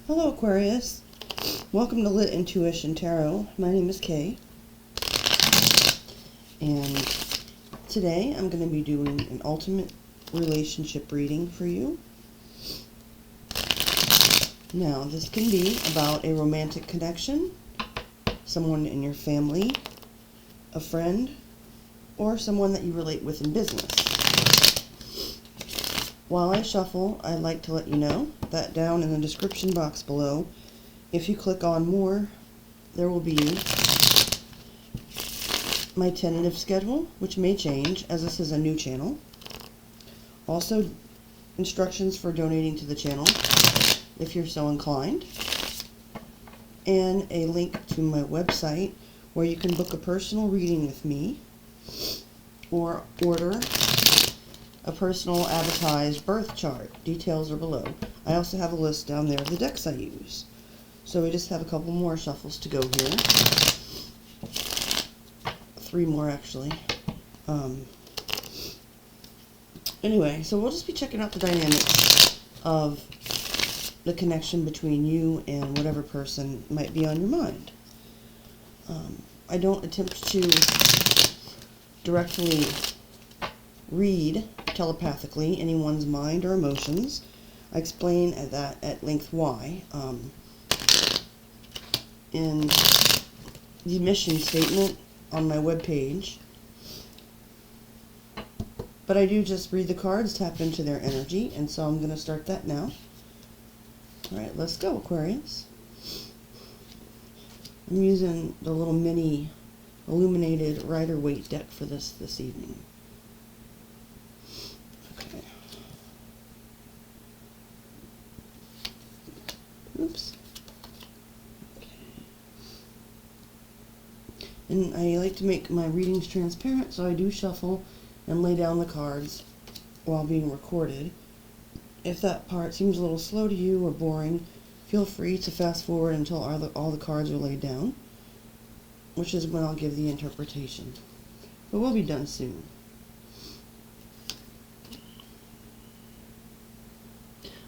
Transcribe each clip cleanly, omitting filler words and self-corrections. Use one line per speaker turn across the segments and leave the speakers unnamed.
Hello Aquarius, welcome to Lit Intuition Tarot. My name is Kay, and today I'm going to be doing an ultimate relationship reading for you. Now this can be about a romantic connection, someone in your family, a friend, or someone that you relate with in business. While I shuffle, I'd like to let you know that down in the description box below, if you click on more, there will be my tentative schedule, which may change as this is a new channel. Also, instructions for donating to the channel, if you're so inclined. And a link to my website where you can book a personal reading with me or order a personal advertised birth chart. Details are below. I also have a list down there of the decks I use. So we just have a couple more shuffles to go here. 3 more actually. Anyway, so we'll just be checking out the dynamics of the connection between you and whatever person might be on your mind. I don't attempt to directly read telepathically anyone's mind or emotions. I explain that at length why in the mission statement on my webpage. But I do just read the cards, tap into their energy, and so I'm going to start that now. Alright, let's go, Aquarius. I'm using the little mini illuminated Rider-Waite deck for this evening. Okay. Oops. Okay. And I like to make my readings transparent, so I do shuffle and lay down the cards while being recorded. If that part seems a little slow to you or boring, feel free to fast forward until all the cards are laid down, which is when I'll give the interpretation. But we'll be done soon.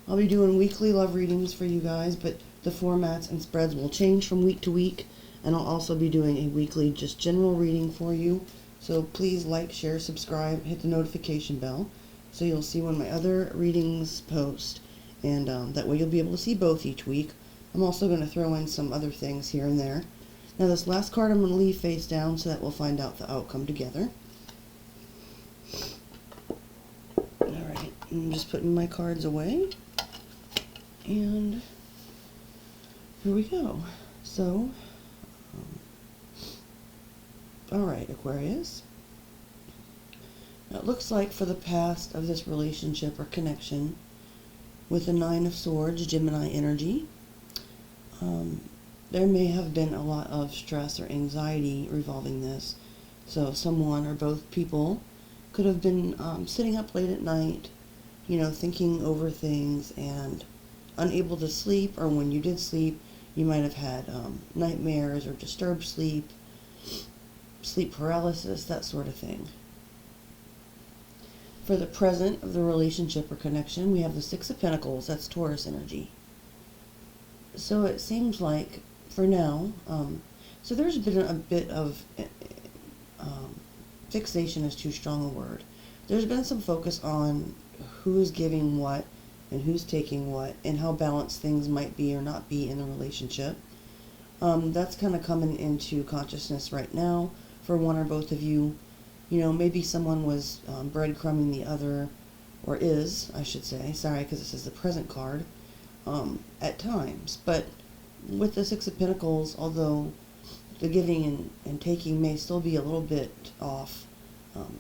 I'll be doing weekly love readings for you guys, but the formats and spreads will change from week to week, and I'll also be doing a weekly just general reading for you. So please like, share, subscribe, hit the notification bell so you'll see when my other readings post, and that way you'll be able to see both each week. I'm also going to throw in some other things here and there. Now this last card I'm going to leave face down so that we'll find out the outcome together. Alright, I'm just putting my cards away. And here we go. So, alright, Aquarius. Now it looks like for the past of this relationship or connection, with the 9 of Swords, Gemini energy, there may have been a lot of stress or anxiety revolving this. So someone or both people could have been sitting up late at night, thinking over things and unable to sleep, or when you did sleep, you might have had nightmares or disturbed sleep paralysis, that sort of thing. For the present of the relationship or connection, we have the 6 of Pentacles. That's Taurus energy. So it seems like, for now, so there's been a bit of fixation is too strong a word. There's been some focus on who's giving what and who's taking what, and how balanced things might be or not be in a relationship. That's kind of coming into consciousness right now for one or both of you. Maybe someone was breadcrumbing the other, or is, I should say, sorry, because this is the present card, at times. But with the 6 of Pentacles, although the giving and taking may still be a little bit off,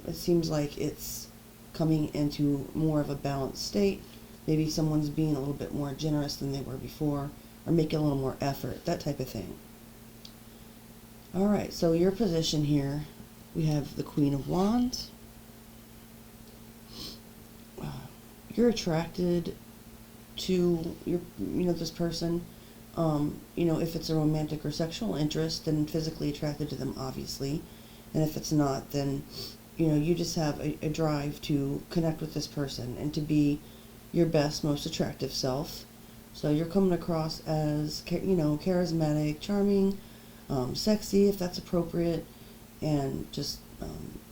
it seems like it's coming into more of a balanced state. Maybe someone's being a little bit more generous than they were before, or making a little more effort, that type of thing. Alright, so your position here, we have the Queen of Wands. You're attracted to this person. If it's a romantic or sexual interest, then physically attracted to them, obviously. And if it's not, then you just have a drive to connect with this person and to be your best, most attractive self. So you're coming across as, charismatic, charming, sexy if that's appropriate, and just,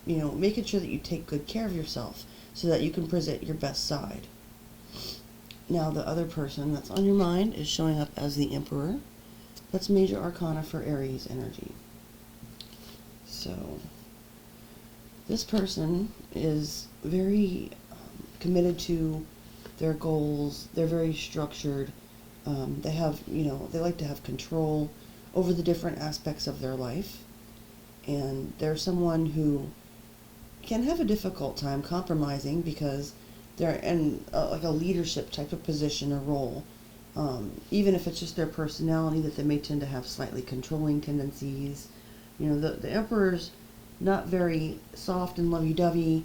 making sure that you take good care of yourself so that you can present your best side. Now the other person that's on your mind is showing up as the Emperor. That's major arcana for Aries energy. So this person is very committed to their goals. They're very structured. They have, they like to have control over the different aspects of their life. And they're someone who can have a difficult time compromising because they're in like a leadership type of position or role. Even if it's just their personality, that they may tend to have slightly controlling tendencies. The Emperor's not very soft and lovey-dovey,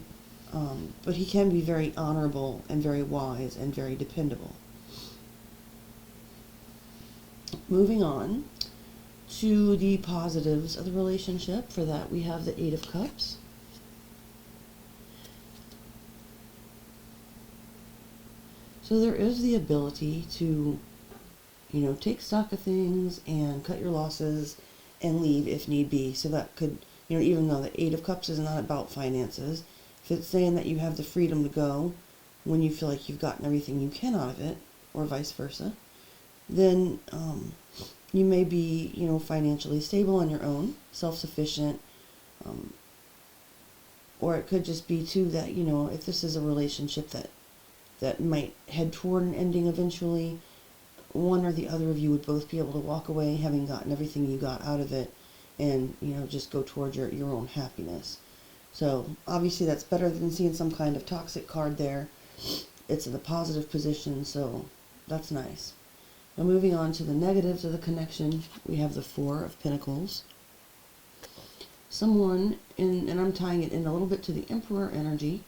but he can be very honorable and very wise and very dependable. Moving on to the positives of the relationship. For that, we have the Eight of Cups. So there is the ability to, take stock of things and cut your losses and leave if need be. So that could, even though the Eight of Cups is not about finances, if it's saying that you have the freedom to go when you feel like you've gotten everything you can out of it, or vice versa, then you may be, financially stable on your own, self-sufficient, or it could just be too that, if this is a relationship that might head toward an ending eventually, one or the other of you would both be able to walk away having gotten everything you got out of it and, just go towards your own happiness. So obviously that's better than seeing some kind of toxic card there. It's in a positive position, so that's nice. Now moving on to the negatives of the connection, we have the Four of Pentacles. Someone, and I'm tying it in a little bit to the Emperor energy,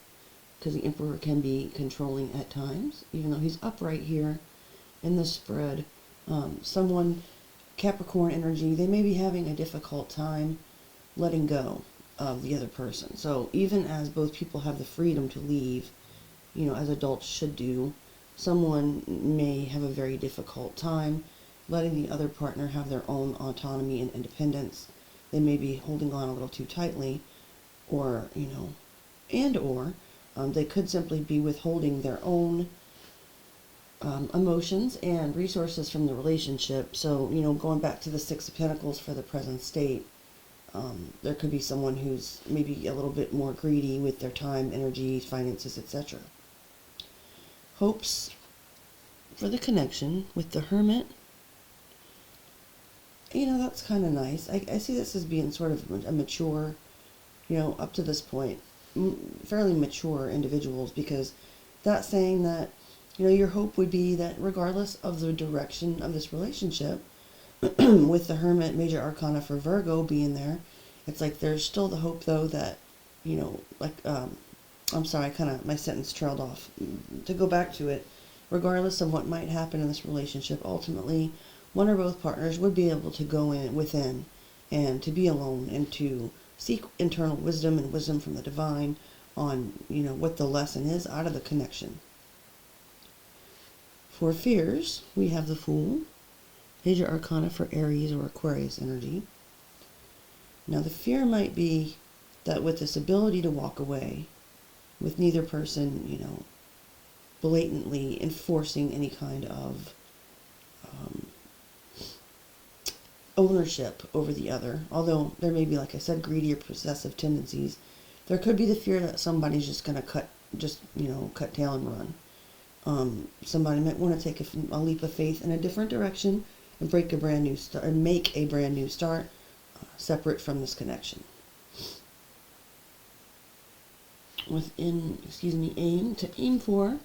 because the Emperor can be controlling at times, even though he's upright here in this spread. Someone, Capricorn energy, they may be having a difficult time letting go of the other person. So even as both people have the freedom to leave, as adults should do, someone may have a very difficult time letting the other partner have their own autonomy and independence. They may be holding on a little too tightly, or, they could simply be withholding their own emotions and resources from the relationship. So, going back to the Six of Pentacles for the present state, there could be someone who's maybe a little bit more greedy with their time, energy, finances, etc. Hopes for the connection with the Hermit. That's kind of nice. I see this as being sort of a mature, up to this point, fairly mature individuals, because that's saying that, your hope would be that regardless of the direction of this relationship, with the Hermit, major arcana for Virgo being there, it's like there's still the hope though that, I'm sorry, my sentence trailed off. To go back to it, regardless of what might happen in this relationship, ultimately, one or both partners would be able to go within and to be alone and to seek internal wisdom and wisdom from the divine on, what the lesson is out of the connection. For fears, we have the Fool, major arcana for Aries or Aquarius energy. Now the fear might be that with this ability to walk away, with neither person, blatantly enforcing any kind of ownership over the other, although there may be, like I said, greedy or possessive tendencies, there could be the fear that somebody's just going to cut tail and run. Somebody might want to take a leap of faith in a different direction and make a brand new start, separate from this connection. Aim for,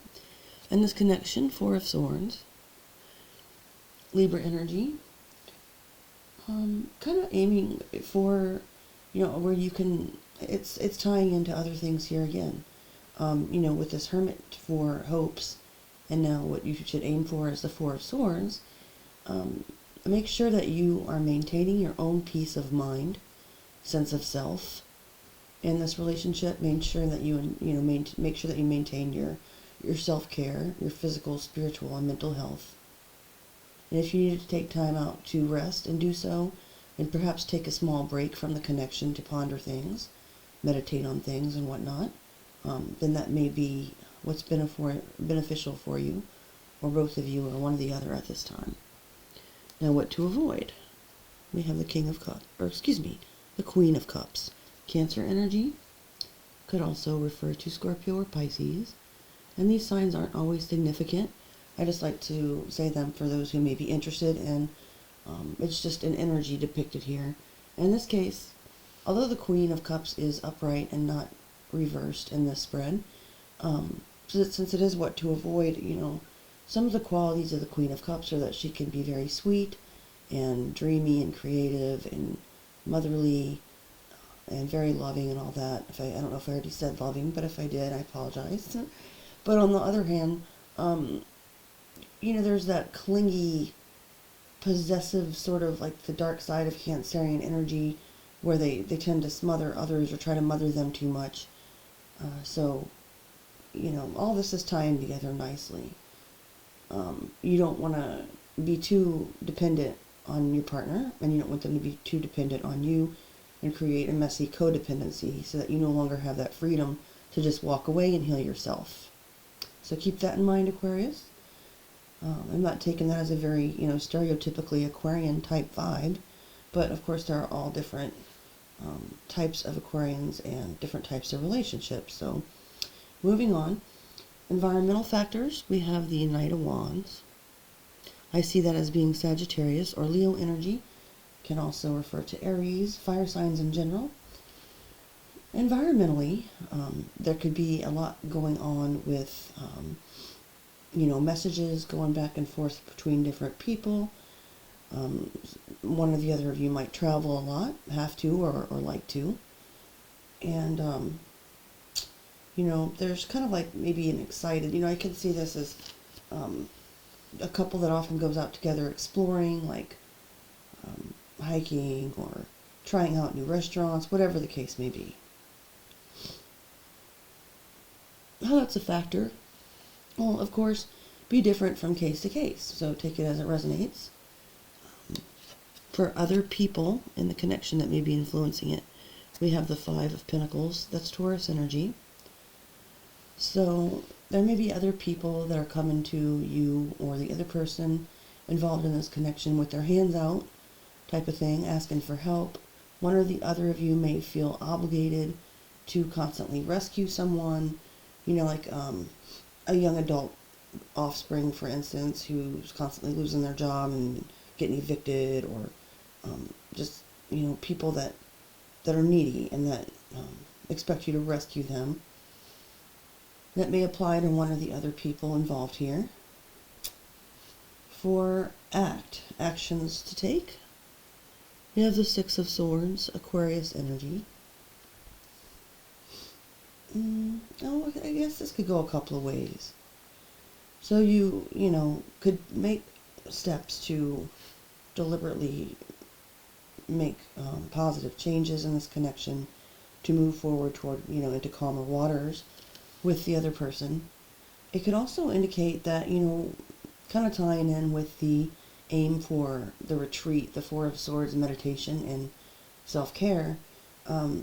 and this connection, Four of Swords, Libra energy, kind of aiming for, where you can, it's tying into other things here again, with this Hermit for hopes, and now what you should aim for is the Four of Swords. Make sure that you are maintaining your own peace of mind, sense of self in this relationship. Make sure that you maintain your self-care, your physical, spiritual, and mental health. And if you need to take time out to rest and do so, and perhaps take a small break from the connection to ponder things, meditate on things and whatnot, then that may be what's beneficial for you, or both of you, or one or the other at this time. Now, what to avoid? We have the King of Cups, the Queen of Cups. Cancer energy could also refer to Scorpio or Pisces, and these signs aren't always significant. I just like to say them for those who may be interested, and it's just an energy depicted here. In this case, although the Queen of Cups is upright and not reversed in this spread, since it is what to avoid, some of the qualities of the Queen of Cups are that she can be very sweet and dreamy and creative and motherly and very loving and all that. I don't know if I already said loving, but if I did, I apologize. But on the other hand, there's that clingy, possessive sort of like the dark side of Cancerian energy where they tend to smother others or try to mother them too much. So, all this is tying together nicely. You don't want to be too dependent on your partner, and you don't want them to be too dependent on you and create a messy codependency so that you no longer have that freedom to just walk away and heal yourself. So keep that in mind, Aquarius. I'm not taking that as a very, stereotypically Aquarian type vibe, but of course there are all different types of Aquarians and different types of relationships. So moving on, environmental factors, we have the Knight of Wands. I see that as being Sagittarius or Leo energy. Can also refer to Aries, fire signs in general. Environmentally, there could be a lot going on with, messages going back and forth between different people. One or the other of you might travel a lot, have to, or like to. And, there's kind of like maybe an excited, I can see this as a couple that often goes out together exploring, like hiking or trying out new restaurants, whatever the case may be. How that's a factor will, of course, be different from case to case, so take it as it resonates. For other people in the connection that may be influencing it, we have the Five of Pentacles. That's Taurus energy. So there may be other people that are coming to you or the other person involved in this connection with their hands out type of thing, asking for help. One or the other of you may feel obligated to constantly rescue someone, like a young adult offspring, for instance, who's constantly losing their job and getting evicted, or just, people that are needy and that expect you to rescue them. That may apply to one or the other people involved here. For actions to take, we have the Six of Swords, Aquarius energy. I guess this could go a couple of ways. So you could make steps to deliberately make positive changes in this connection to move forward toward, into calmer waters with the other person. It could also indicate that, kind of tying in with the aim for the retreat, the Four of Swords meditation and self-care,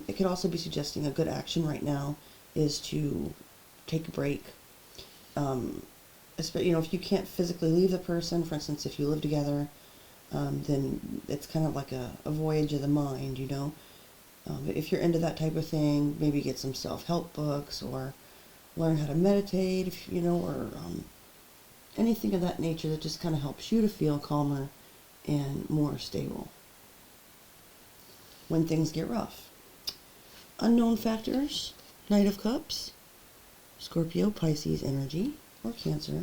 it could also be suggesting a good action right now is to take a break. If you can't physically leave the person, for instance, if you live together, then it's kind of like a voyage of the mind, if you're into that type of thing, maybe get some self-help books or learn how to meditate, or anything of that nature that just kind of helps you to feel calmer and more stable when things get rough. Unknown factors, Knight of Cups, Scorpio, Pisces energy, or Cancer.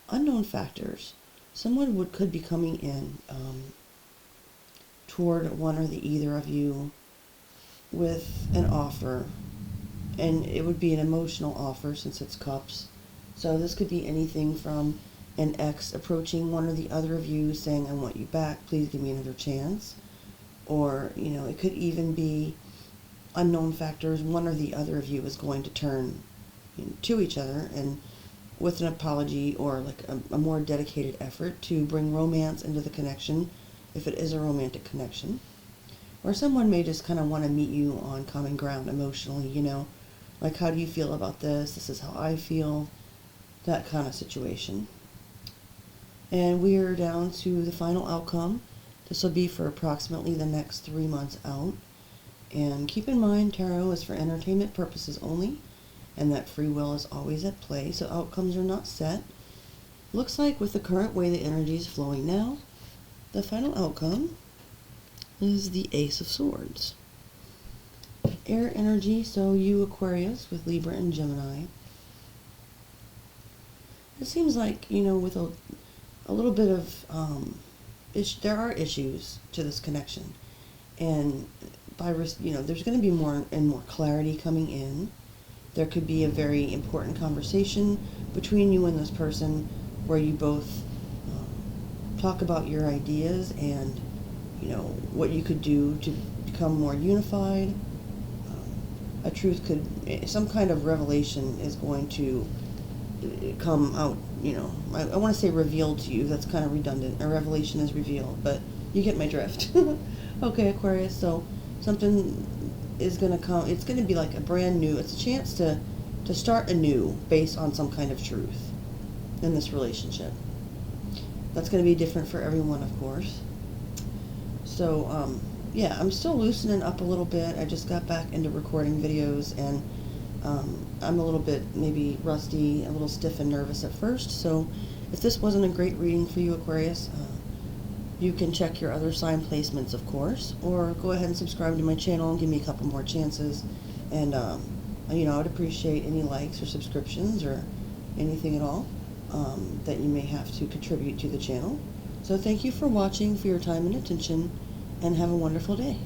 Unknown factors, someone could be coming in toward one or the either of you with an offer, and it would be an emotional offer since it's cups. So this could be anything from an ex approaching one or the other of you saying, I want you back, please give me another chance. Or, it could even be unknown factors, one or the other of you is going to turn to each other and with an apology or like a more dedicated effort to bring romance into the connection, if it is a romantic connection. Or someone may just kind of want to meet you on common ground emotionally, like, how do you feel about this? This is how I feel, that kind of situation. And we are down to the final outcome. This will be for approximately the next 3 months out. And keep in mind, tarot is for entertainment purposes only, and that free will is always at play, so outcomes are not set. Looks like with the current way the energy is flowing now, the final outcome is the Ace of Swords. Air energy, so you Aquarius with Libra and Gemini. It seems like, with a little bit of, there are issues to this connection. And there's going to be more and more clarity coming in. There could be a very important conversation between you and this person where you both talk about your ideas and, what you could do to become more unified. Some kind of revelation is going to come out, I want to say revealed to you. That's kind of redundant. A revelation is revealed, but you get my drift. Okay, Aquarius, so something is going to come. It's going to be like a brand new, it's a chance to start anew based on some kind of truth in this relationship. That's going to be different for everyone, of course. So, yeah, I'm still loosening up a little bit. I just got back into recording videos, and I'm a little bit maybe rusty, a little stiff and nervous at first. So if this wasn't a great reading for you, Aquarius, you can check your other sign placements, of course, or go ahead and subscribe to my channel and give me a couple more chances. And, I would appreciate any likes or subscriptions or anything at all that you may have to contribute to the channel. So thank you for watching, for your time and attention, and have a wonderful day.